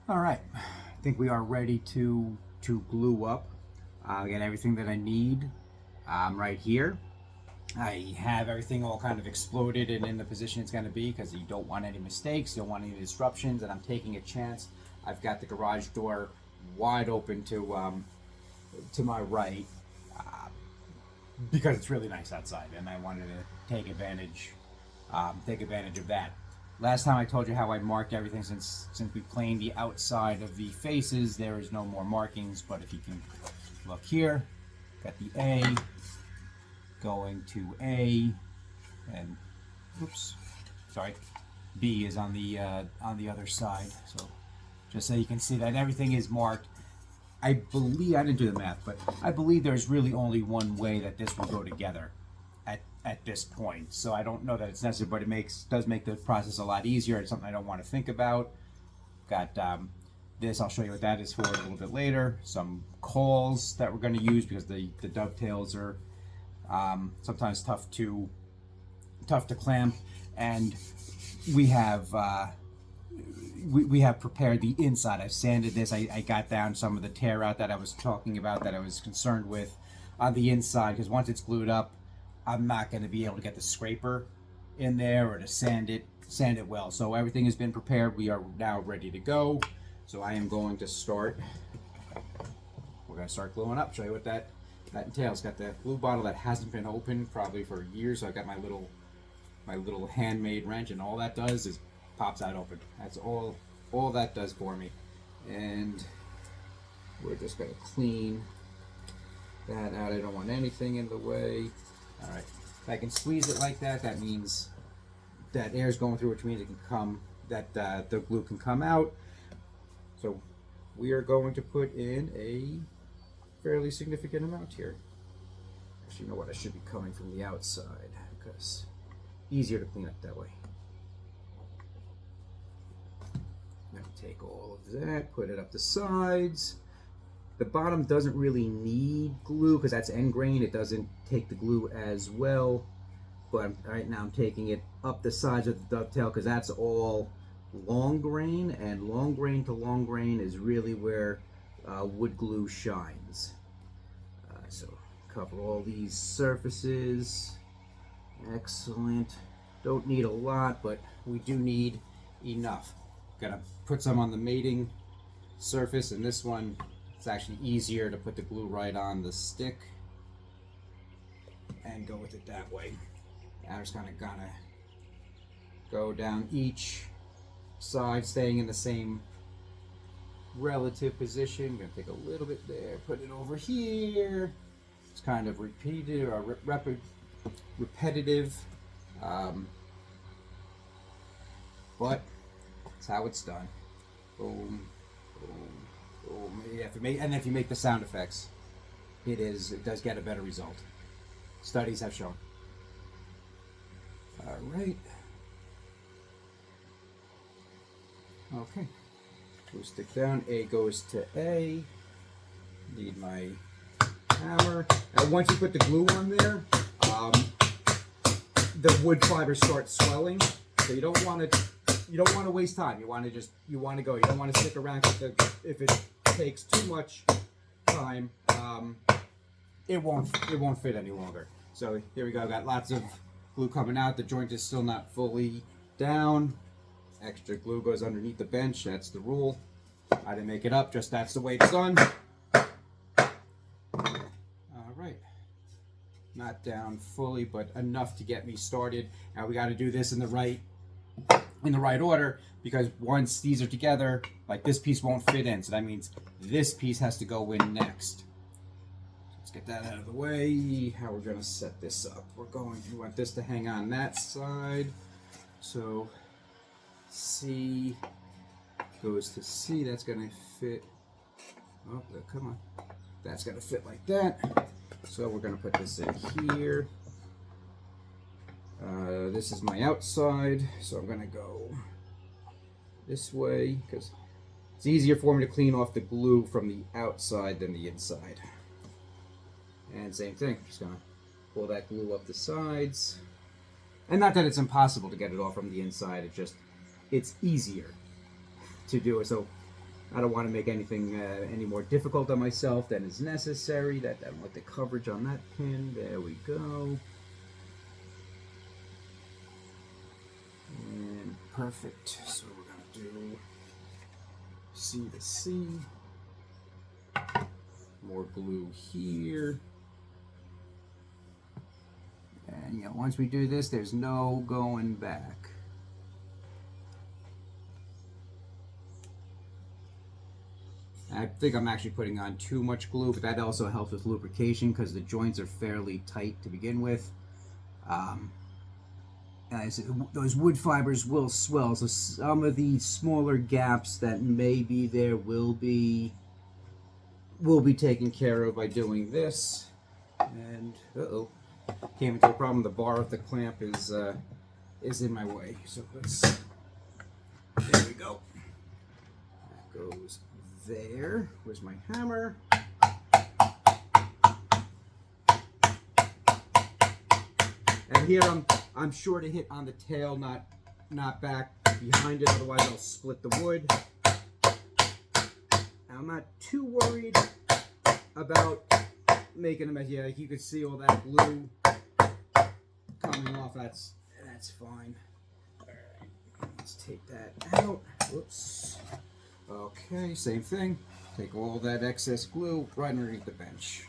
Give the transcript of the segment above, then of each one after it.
All right, I think we are ready to glue up. I got everything that I need right here. I have everything all kind of exploded and in the position it's going to be because you don't want any mistakes, you don't want any disruptions, and I'm taking a chance. I've got the garage door wide open to my right because it's really nice outside, and I wanted to take advantage of that. Last time I told you how I marked everything since we planed the outside of the faces. There is no more markings, but if you can look here, got the A going to A, and oops, sorry, B is on the other side. So just so you can see that everything is marked. I believe I didn't do the math, but I believe there's really only one way that this will go together at this point. So I don't know that it's necessary, but it does make the process a lot easier. It's something I don't want to think about. Got this. I'll show you what that is for a little bit later. Some cauls that we're going to use because the dovetails are sometimes tough to clamp, and we have. We have prepared the inside. I've sanded this. I got down some of the tear out that I was talking about, that I was concerned with on the inside, because once it's glued up, I'm not going to be able to get the scraper in there or to sand it well. So everything has been prepared. We are now ready to go. So I am going to start. We're going to start gluing up. Show you what that entails. Got the glue bottle that hasn't been opened probably for years. So I've got my little handmade wrench, and all that does is pops out open. That's all that does for me. And we're just going to clean that out. I don't want anything in the way. All right, if I can squeeze it like that, that means that air is going through, which means it can come, that the glue can come out. So we are going to put in a fairly significant amount here. Actually, you know what, I should be coming from the outside because easier to clean up that way. I'm going to take all of that, put it up the sides. The bottom doesn't really need glue because that's end grain. It doesn't take the glue as well. But right now I'm taking it up the sides of the dovetail because that's all long grain, and long grain to long grain is really where wood glue shines. So cover all these surfaces. Excellent. Don't need a lot, but we do need enough. Gonna put some on the mating surface, and this one it's actually easier to put the glue right on the stick and go with it that way. I'm just gonna go down each side, staying in the same relative position. Gonna take a little bit there, put it over here. It's kind of repeated or repetitive, but that's how it's done. Boom, boom, boom. If you make the sound effects, it does get a better result. Studies have shown. All right. Okay. Glue stick down. A goes to A. Need my hammer. Now, once you put the glue on there, the wood fibers start swelling. So you don't want to waste time. You want to go. You don't want to stick around if it takes too much time. It won't fit any longer. So here we go. Got lots of glue coming out. The joint is still not fully down. Extra glue goes underneath the bench. That's the rule. I didn't make it up. Just that's the way it's done. All right. Not down fully, but enough to get me started. Now we got to do this in the right order, because once these are together, like this piece won't fit in. So that means this piece has to go in next. Let's get that out of the way. How we're going to set this up. We want this to hang on that side. So C goes to C. That's going to fit. Oh, come on. That's going to fit like that. So we're going to put this in here. This is my outside, so I'm going to go this way because it's easier for me to clean off the glue from the outside than the inside. And same thing, just going to pull that glue up the sides. And not that it's impossible to get it off from the inside, it's easier to do it. So I don't want to make anything any more difficult on myself than is necessary. I don't like the coverage on that pin. There we go. And perfect. So we're going to do C to C. More glue here. And once we do this, there's no going back. I think I'm actually putting on too much glue, but that also helps with lubrication because the joints are fairly tight to begin with. Those wood fibers will swell, so some of the smaller gaps that may be there will be taken care of by doing this. And came into a problem. The bar of the clamp is in my way. So there we go. That goes there. Where's my hammer? And here I'm sure to hit on the tail, not back behind it, otherwise I'll split the wood. I'm not too worried about making a mess. Yeah, like you can see all that glue coming off. That's fine. All right, let's take that out. Whoops. Okay, same thing. Take all that excess glue right underneath the bench.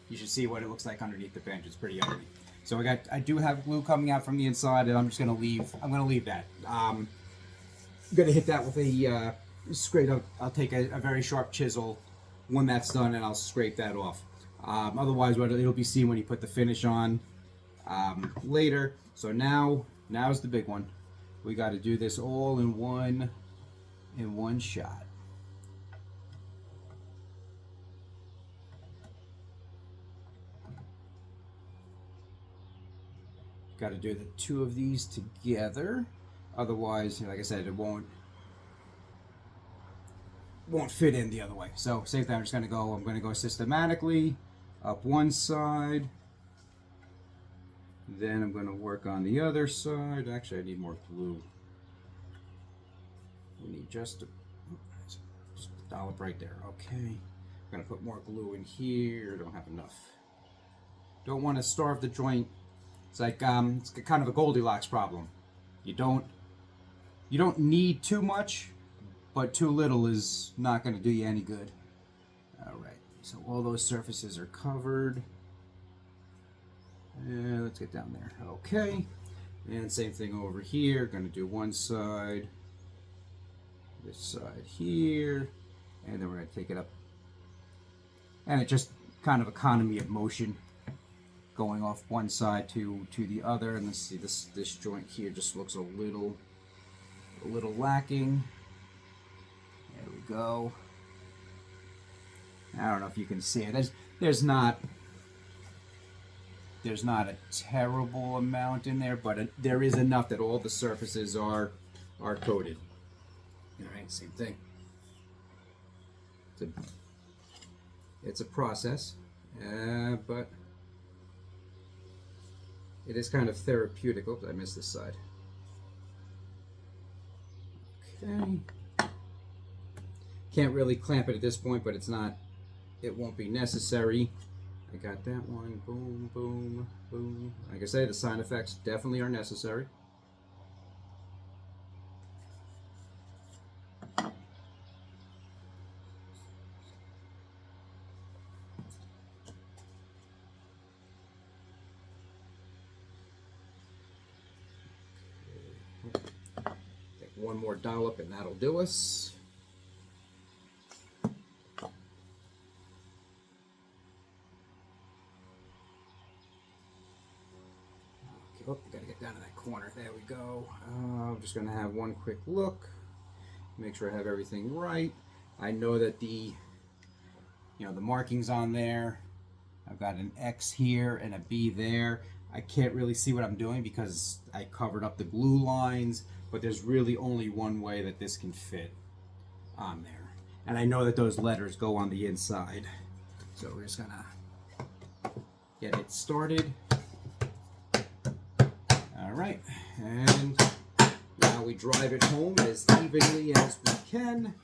You should see what it looks like underneath the bench. It's pretty ugly. So I do have glue coming out from the inside, and I'm just gonna leave. I'm gonna leave that. I'm gonna hit that with a scrape. I'll take a very sharp chisel when that's done, and I'll scrape that off. Otherwise, it'll be seen when you put the finish on later. So now's the big one. We got to do this all in one shot. Got to do the two of these together. Otherwise, like I said, it won't fit in the other way. So same thing. I'm going to go systematically up one side. Then I'm going to work on the other side. Actually, I need more glue. We need just a dollop right there. Okay. I'm going to put more glue in here. Don't have enough. Don't want to starve the joint. It's like it's kind of a Goldilocks problem. You don't need too much, but too little is not going to do you any good. All right. So all those surfaces are covered. Let's get down there. Okay. And same thing over here. Going to do one side, this side here, and then we're going to take it up. And it's just kind of economy of motion, going off one side to the other. And let's see, this joint here just looks a little lacking. There we go. I don't know if you can see it. There's not a terrible amount in there, but there is enough that all the surfaces are coated. All right, same thing. It's a process, but it is kind of therapeutic. Oops, I missed this side. Okay. Can't really clamp it at this point, but it won't be necessary. I got that one. Boom, boom, boom. Like I say, the side effects definitely are necessary. Take one more dollop and that'll do us. Oh, gotta get down to that corner. There we go. I'm just gonna have one quick look, make sure I have everything right. I know that the markings on there. I've got an X here and a B there. I can't really see what I'm doing because I covered up the glue lines, but there's really only one way that this can fit on there. And I know that those letters go on the inside. So we're just gonna get it started. All right, and now we drive it home as evenly as we can.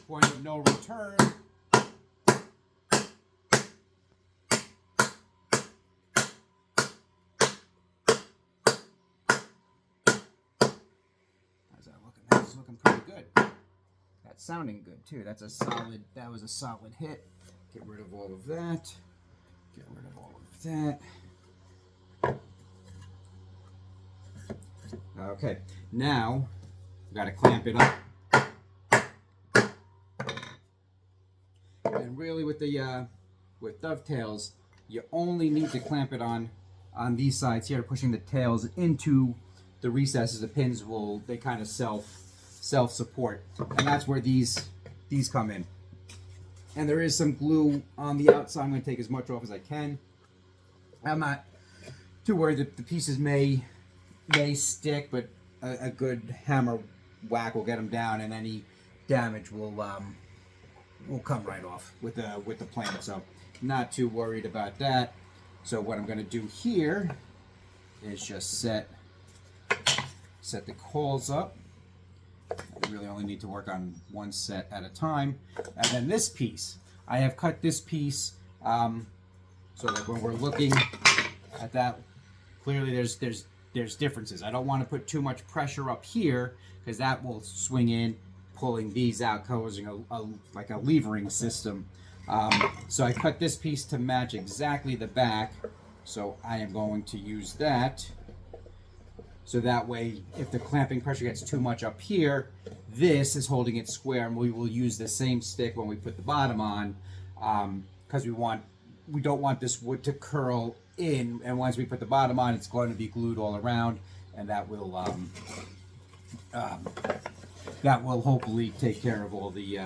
point of no return. How's that looking? That's looking pretty good. That's sounding good too. That was a solid hit. Get rid of all of that. Get rid of all of that. Okay, now we've got to clamp it up. And really with the with dovetails, you only need to clamp it on these sides here, pushing the tails into the recesses. The pins they kind of self support, and that's where these come in. And there is some glue on the outside. I'm going to take as much off as I can. I'm not too worried that the pieces may stick, but a good hammer whack will get them down, and any damage will come right off with the plane. So not too worried about that. So what I'm going to do here is just set the coils up. I really only need to work on one set at a time. And then this piece, I have cut this piece so that when we're looking at that, clearly there's differences. I don't want to put too much pressure up here because that will swing in, pulling these out, causing like a levering system. So I cut this piece to match exactly the back. So I am going to use that. So that way, if the clamping pressure gets too much up here, this is holding it square, and we will use the same stick when we put the bottom on, because we don't want this wood to curl in, and once we put the bottom on, it's going to be glued all around, and that will hopefully take care of all the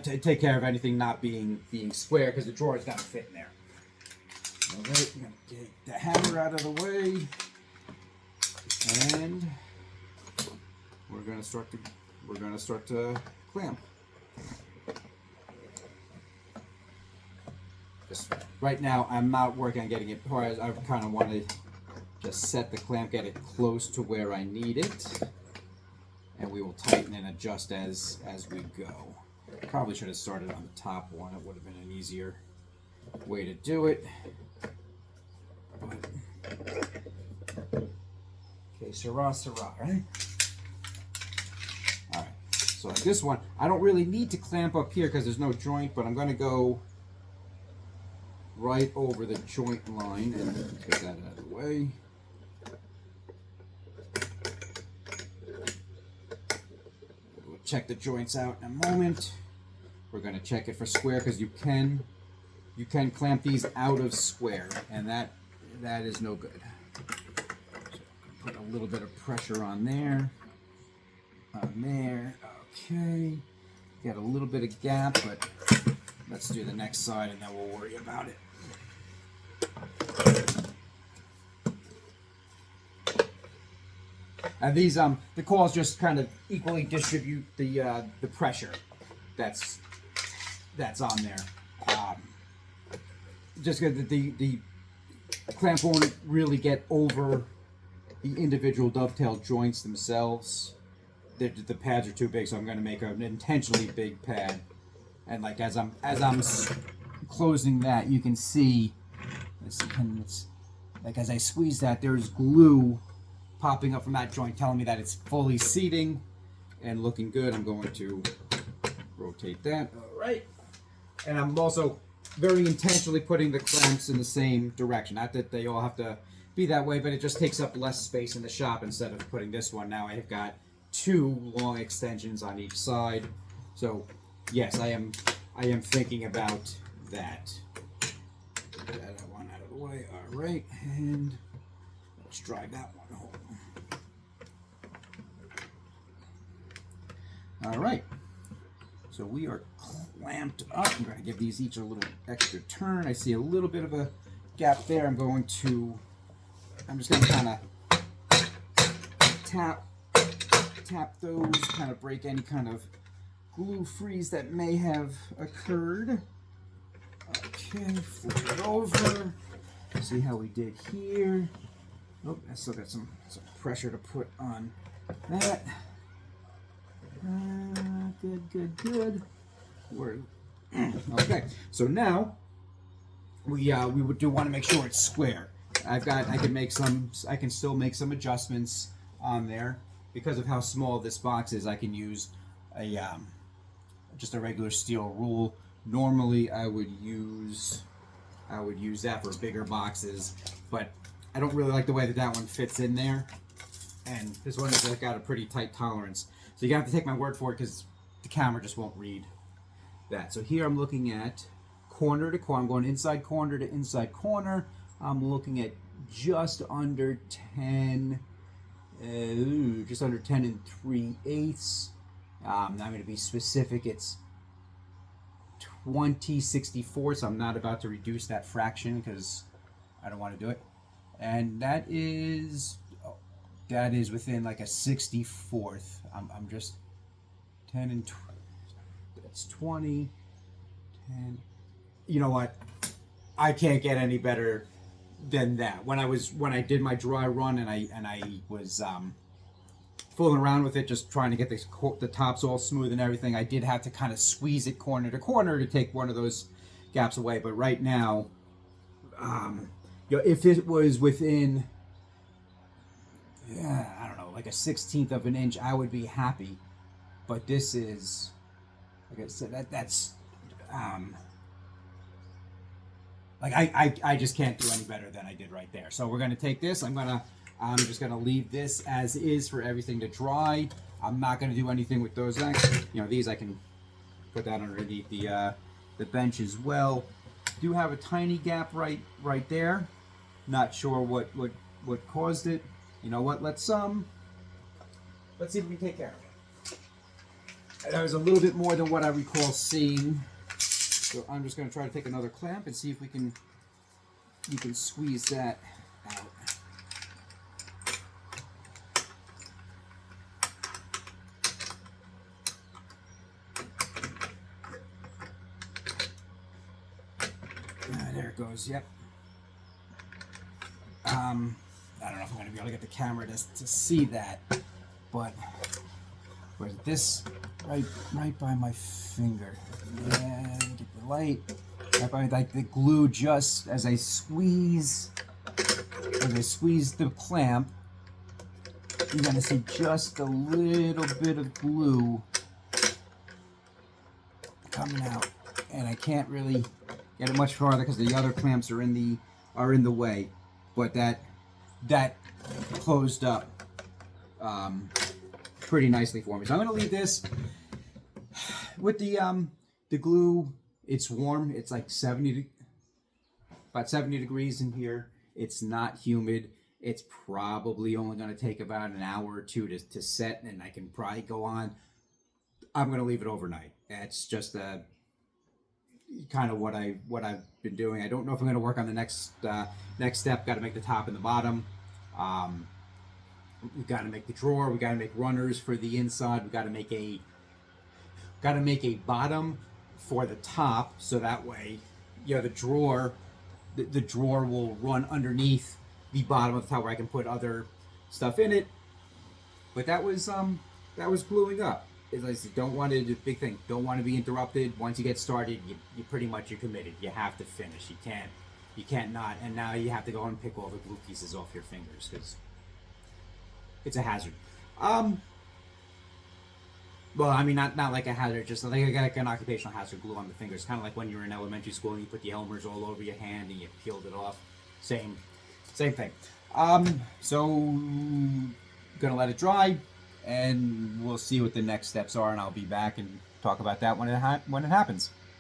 take care of anything not being square, because the drawer is going to fit in there. All right, I'm going to get the hammer out of the way, and we're going to start to clamp. Just right now, I'm not working on getting it. I kind of want to just set the clamp, get it close to where I need it, and we will tighten and adjust as we go. Probably should have started on the top one. It would have been an easier way to do it. Okay, Syrah, right? Alright, so like this one, I don't really need to clamp up here because there's no joint, but I'm going to go right over the joint line and get that out of the way. We'll check the joints out in a moment. We're going to check it for square because you can clamp these out of square, and that is no good. So put a little bit of pressure on there. Okay. Got a little bit of gap, but let's do the next side and then we'll worry about it. And these the coils just kind of equally distribute the pressure that's on there. Just because the clamp won't really get over the individual dovetail joints themselves. The pads are too big, so I'm going to make an intentionally big pad. And like as I'm closing that, you can see, like as I squeeze that, there's glue popping up from that joint, telling me that it's fully seating and looking good. I'm going to rotate that. All right, and I'm also very intentionally putting the clamps in the same direction. Not that they all have to be that way, but it just takes up less space in the shop instead of putting this one. Now I've got two long extensions on each side. So yes, I am thinking about that. Get that one out of the way. All right, and let's drive that one home. All right, so we are clamped up. I'm going to give these each a little extra turn. I see a little bit of a gap there. I'm just going to kind of tap those, kind of break any kind of glue freeze that may have occurred. Okay, flip it over. See how we did here. Oh, I still got some pressure to put on that. Good. Okay, so now we do want to make sure it's square. I can still make some adjustments on there because of how small this box is. I can use a just a regular steel rule. Normally I would use that for bigger boxes, but I don't really like the way that one fits in there, and this one has got a pretty tight tolerance. So you have to take my word for it because the camera just won't read that. So here I'm looking at corner to corner. I'm going inside corner to inside corner. I'm looking at just under 10, just under 10 3/8. I'm going to be specific. It's 20/64, so I'm not about to reduce that fraction because I don't want to do it. And that is within like a 64th. I'm just 10 and 20. That's 20, 10. You know what? I can't get any better than that. When I did my dry run and I was fooling around with it, just trying to get the tops all smooth and everything, I did have to kind of squeeze it corner to corner to take one of those gaps away. But right now, if it was within, I don't know, like a 1/16 of an inch, I would be happy. But this is, like I said, that's like I just can't do any better than I did right there. So we're gonna take this. I'm just gonna leave this as is for everything to dry. I'm not gonna do anything with those. These I can put that underneath the bench as well. Do have a tiny gap right there. Not sure what caused it. You know what? Let's see if we can take care of it. That was a little bit more than what I recall seeing. So I'm just going to try to take another clamp and see if you can squeeze that out. There it goes. Yep. I don't know if I'm going to be able to get the camera to see that, but where's this? Right by my finger. Yeah, get the light. Right by, like, the glue, just as I squeeze the clamp, you're gonna see just a little bit of glue coming out, and I can't really get it much farther because the other clamps are in the way. But that closed up pretty nicely for me. So I'm gonna leave this with the glue. It's warm. It's like about 70 degrees in here. It's not humid. It's probably only going to take about an hour or two to set, and I can probably go on. I'm going to leave it overnight. That's just kind of what I've been doing. I don't know if I'm going to work on the next step. Got to make the top and the bottom. We've got to make the drawer. We got to make runners for the inside. We got to make a bottom for the top, so that way, the drawer will run underneath the bottom of the top where I can put other stuff in it. But that was gluing up. As I said, don't want to do the big thing. Don't want to be interrupted. Once you get started, you pretty much, you're committed. You have to finish. You can't not. And now you have to go and pick all the glue pieces off your fingers because it's a hazard. Well, I mean, not like a hazard, just like an occupational hazard. Glue on the fingers, kind of like when you were in elementary school and you put the Elmer's all over your hand and you peeled it off. Same thing. So gonna let it dry, and we'll see what the next steps are, and I'll be back and talk about that when it happens.